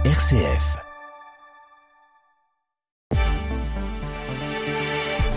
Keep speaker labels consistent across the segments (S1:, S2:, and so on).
S1: RCF.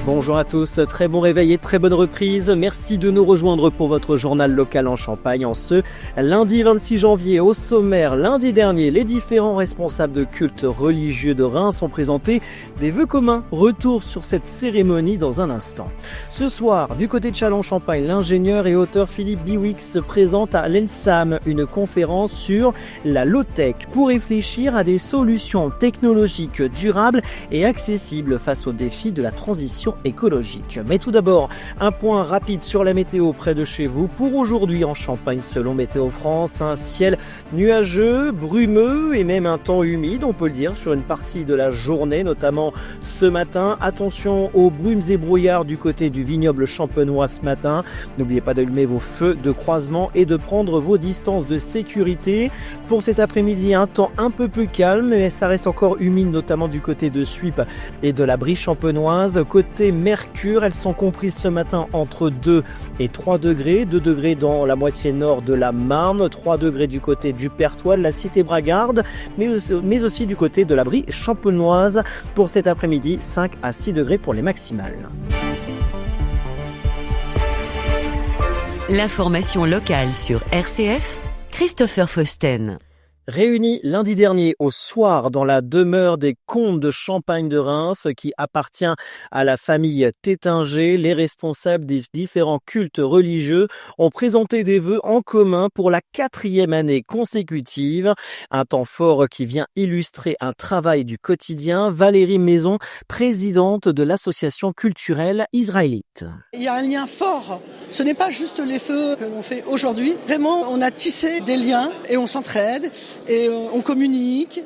S2: Bonjour à tous, très bon réveil et très bonne reprise. Merci de nous rejoindre pour votre journal local en Champagne en ce lundi 26 janvier. Au sommaire, lundi dernier, les différents responsables de cultes religieux de Reims ont présenté des vœux communs. Retour sur cette cérémonie dans un instant. Ce soir, du côté de Châlons-Champagne, l'ingénieur et auteur Philippe Biwix présente à l'ENSAM une conférence sur la low-tech pour réfléchir à des solutions technologiques durables et accessibles face aux défis de la transition écologique. Mais tout d'abord, un point rapide sur la météo près de chez vous. Pour aujourd'hui en Champagne, selon Météo France, un ciel nuageux, brumeux et même un temps humide, on peut le dire, sur une partie de la journée, notamment ce matin. Attention aux brumes et brouillards du côté du vignoble champenois ce matin. N'oubliez pas d'allumer vos feux de croisement et de prendre vos distances de sécurité. Pour cet après-midi, un temps un peu plus calme, mais ça reste encore humide, notamment du côté de Suippes et de la Brie champenoise. Côté Mercure, elles sont comprises ce matin entre 2 et 3 degrés. 2 degrés dans la moitié nord de la Marne, 3 degrés du côté du Perthois, de la Cité Bragarde, mais aussi du côté de la Brie champenoise. Pour cet après-midi, 5 à 6 degrés pour les maximales.
S3: L'information locale sur RCF, Christopher Fausten.
S2: Réunis lundi dernier au soir dans la demeure des comtes de Champagne de Reims qui appartient à la famille Tétinger, les responsables des différents cultes religieux ont présenté des vœux en commun pour la 4e année consécutive. Un temps fort qui vient illustrer un travail du quotidien. Valérie Maison, présidente de l'association culturelle israélite.
S4: Il y a un lien fort. Ce n'est pas juste les feux que l'on fait aujourd'hui. Vraiment, on a tissé des liens et on s'entraide. Et on communique,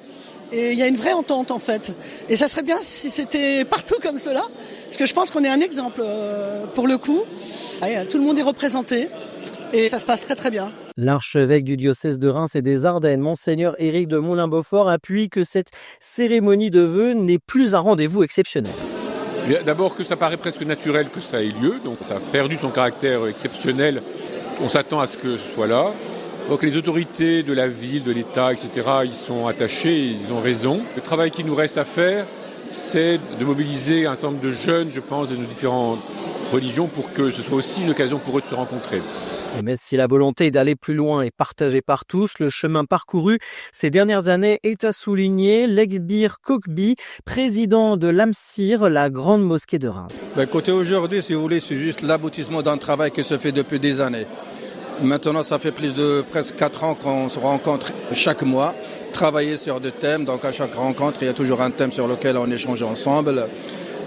S4: et il y a une vraie entente en fait. Et ça serait bien si c'était partout comme cela, parce que je pense qu'on est un exemple pour le coup. Tout le monde est représenté, et ça se passe très très bien.
S2: L'archevêque du diocèse de Reims et des Ardennes, Monseigneur Éric de Moulin-Beaufort, appuie que cette cérémonie de vœux n'est plus un rendez-vous exceptionnel.
S5: D'abord que ça paraît presque naturel que ça ait lieu, donc ça a perdu son caractère exceptionnel. On s'attend à ce que ce soit là. Donc les autorités de la ville, de l'État, etc., ils sont attachés, ils ont raison. Le travail qui nous reste à faire, c'est de mobiliser un certain nombre de jeunes, je pense, de nos différentes religions pour que ce soit aussi une occasion pour eux de se rencontrer.
S2: Mais si la volonté d'aller plus loin est partagée par tous, le chemin parcouru ces dernières années est à souligner. Legbir Kokbi, président de l'AMSIR, la grande mosquée de Reims.
S6: Écoutez, aujourd'hui, si vous voulez, c'est juste l'aboutissement d'un travail qui se fait depuis des années. Maintenant, ça fait plus de presque 4 ans qu'on se rencontre chaque mois, travailler sur des thèmes. Donc à chaque rencontre, il y a toujours un thème sur lequel on échange ensemble.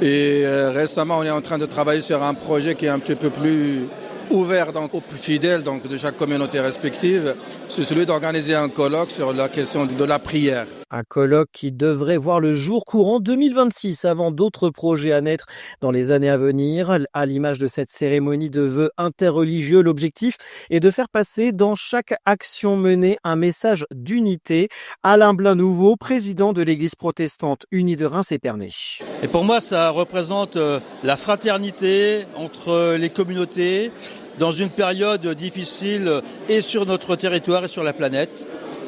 S6: Et récemment, on est en train de travailler sur un projet qui est un petit peu plus ouvert donc, aux plus fidèles donc, de chaque communauté respective. C'est celui d'organiser un colloque sur la question de la prière.
S2: Un colloque qui devrait voir le jour courant 2026 avant d'autres projets à naître dans les années à venir. À l'image de cette cérémonie de vœux interreligieux, l'objectif est de faire passer dans chaque action menée un message d'unité. Alain Blain-Nouveau, président de l'église protestante unie de Reims-Épernay.
S7: Et pour moi, ça représente la fraternité entre les communautés dans une période difficile et sur notre territoire et sur la planète.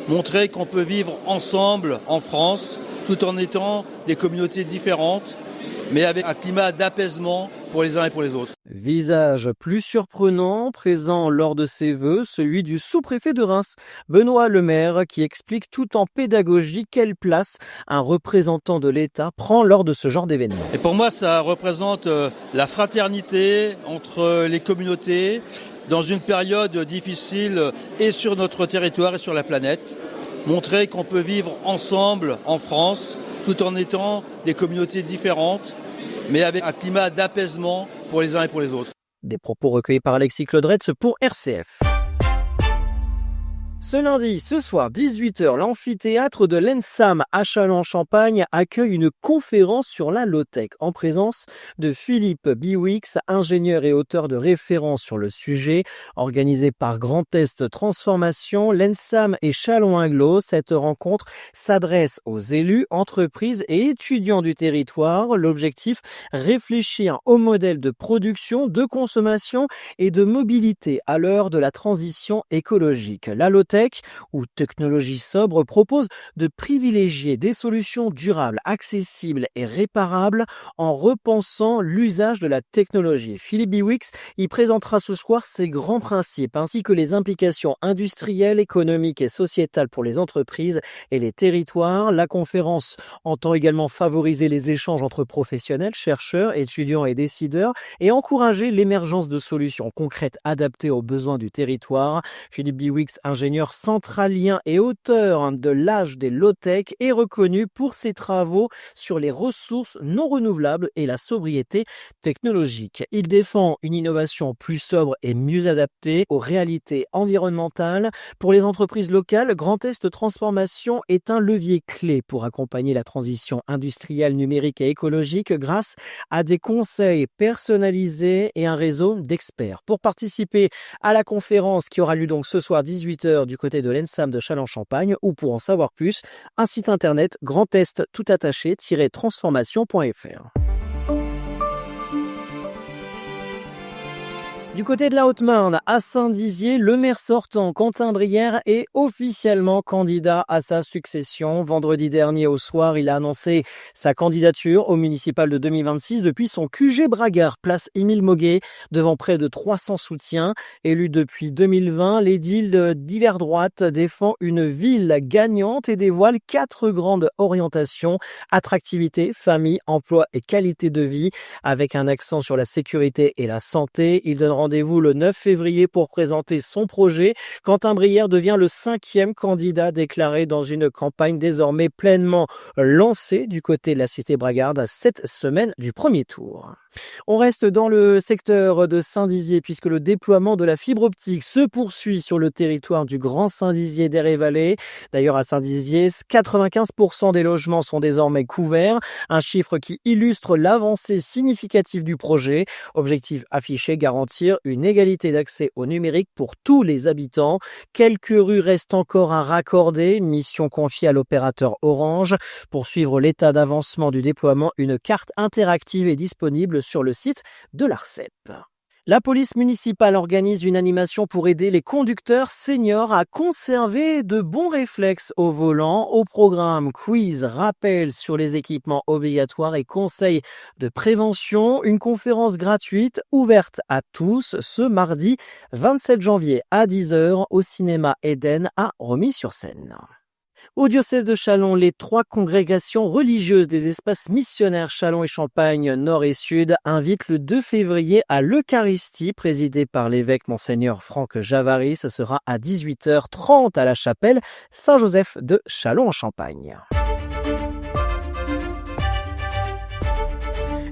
S7: Montrer qu'on peut vivre ensemble en France tout en étant des communautés différentes, mais avec un climat d'apaisement pour les uns et pour les autres.
S2: Visage plus surprenant, présent lors de ces vœux, celui du sous-préfet de Reims, Benoît Lemaire, qui explique tout en pédagogie quelle place un représentant de l'État prend lors de ce genre d'événement.
S7: Et pour moi, ça représente la fraternité entre les communautés dans une période difficile et sur notre territoire et sur la planète. Montrer qu'on peut vivre ensemble en France tout en étant des communautés différentes, mais avec un climat d'apaisement pour les uns et pour les autres.
S2: Des propos recueillis par Alexis Claudretz pour RCF. Ce lundi, ce soir, 18h, l'amphithéâtre de l'ENSAM à Châlons-Champagne accueille une conférence sur la low-tech en présence de Philippe Biwix, ingénieur et auteur de référence sur le sujet. Organisée par Grand Est Transformation, l'ENSAM et Châlons-Agglo, cette rencontre s'adresse aux élus, entreprises et étudiants du territoire. L'objectif, réfléchir au modèle de production, de consommation et de mobilité à l'heure de la transition écologique. La low-tech low-tech ou technologie sobre propose de privilégier des solutions durables, accessibles et réparables en repensant l'usage de la technologie. Philippe Biwix y présentera ce soir ses grands principes ainsi que les implications industrielles, économiques et sociétales pour les entreprises et les territoires. La conférence entend également favoriser les échanges entre professionnels, chercheurs, étudiants et décideurs et encourager l'émergence de solutions concrètes adaptées aux besoins du territoire. Philippe Biwix, ingénieur centralien et auteur de l'âge des low-tech, est reconnu pour ses travaux sur les ressources non renouvelables et la sobriété technologique. Il défend une innovation plus sobre et mieux adaptée aux réalités environnementales. Pour les entreprises locales, Grand Est Transformation est un levier clé pour accompagner la transition industrielle, numérique et écologique grâce à des conseils personnalisés et un réseau d'experts. Pour participer à la conférence qui aura lieu donc ce soir 18h du côté de l'ENSAM de Châlons-Champagne ou pour en savoir plus, un site internet grandest-transformation.fr. Du côté de la Haute-Marne, à Saint-Dizier, le maire sortant, Quentin Brière, est officiellement candidat à sa succession. Vendredi dernier au soir, il a annoncé sa candidature au municipal de 2026 depuis son QG Bragard, place Émile Moguet, devant près de 300 soutiens. Élu depuis 2020, l'édile d'hiver droite défend une ville gagnante et dévoile 4 grandes orientations: attractivité, famille, emploi et qualité de vie, avec un accent sur la sécurité et la santé. Il donne rendez-vous le 9 février pour présenter son projet. Quentin Brière devient le 5e candidat déclaré dans une campagne désormais pleinement lancée du côté de la cité Bragarde à 7 semaines du premier tour. On reste dans le secteur de Saint-Dizier puisque le déploiement de la fibre optique se poursuit sur le territoire du Grand Saint-Dizier d'Air-et-Vallée. D'ailleurs, à Saint-Dizier, 95% des logements sont désormais couverts, un chiffre qui illustre l'avancée significative du projet. Objectif affiché, garantir une égalité d'accès au numérique pour tous les habitants. Quelques rues restent encore à raccorder, mission confiée à l'opérateur Orange. Pour suivre l'état d'avancement du déploiement, une carte interactive est disponible sur le site de l'ARCEP. La police municipale organise une animation pour aider les conducteurs seniors à conserver de bons réflexes au volant. Au programme, quiz, rappel sur les équipements obligatoires et conseils de prévention. Une conférence gratuite ouverte à tous ce mardi 27 janvier à 10h au cinéma Eden à Romilly-sur-Seine. Au diocèse de Châlons, les 3 congrégations religieuses des espaces missionnaires Châlons et Champagne Nord et Sud invitent le 2 février à l'Eucharistie présidée par l'évêque Monseigneur Franck Javary. Ce sera à 18h30 à la chapelle Saint-Joseph de Châlons-en-Champagne.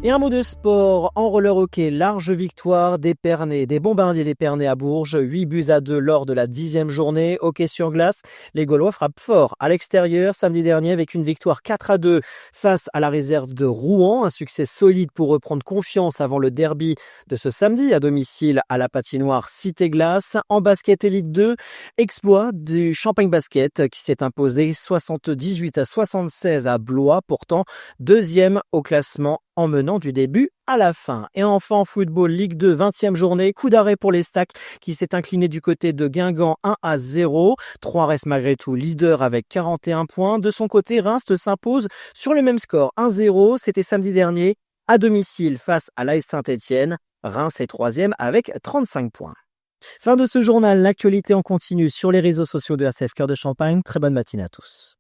S2: Et un mot de sport, en roller hockey, large victoire d'Épernay, des Bombardiers d'Épernay à Bourges, 8-2 lors de la 10e journée. Hockey sur glace, les Gaulois frappent fort à l'extérieur samedi dernier avec une victoire 4-2 face à la réserve de Rouen. Un succès solide pour reprendre confiance avant le derby de ce samedi à domicile à la patinoire Cité Glace. En basket Élite 2, exploit du Champagne Basket qui s'est imposé 78-76 à Blois, pourtant deuxième au classement en menant du début à la fin. Et enfin en football, Ligue 2, 20e journée, coup d'arrêt pour les Stacks qui s'est incliné du côté de Guingamp 1-0. 3 reste malgré tout leader avec 41 points. De son côté, Reims s'impose sur le même score, 1-0. C'était samedi dernier à domicile face à l'AS Saint-Etienne. Reims est 3e avec 35 points. Fin de ce journal, l'actualité en continu sur les réseaux sociaux de RCF Cœur de Champagne. Très bonne matinée à tous.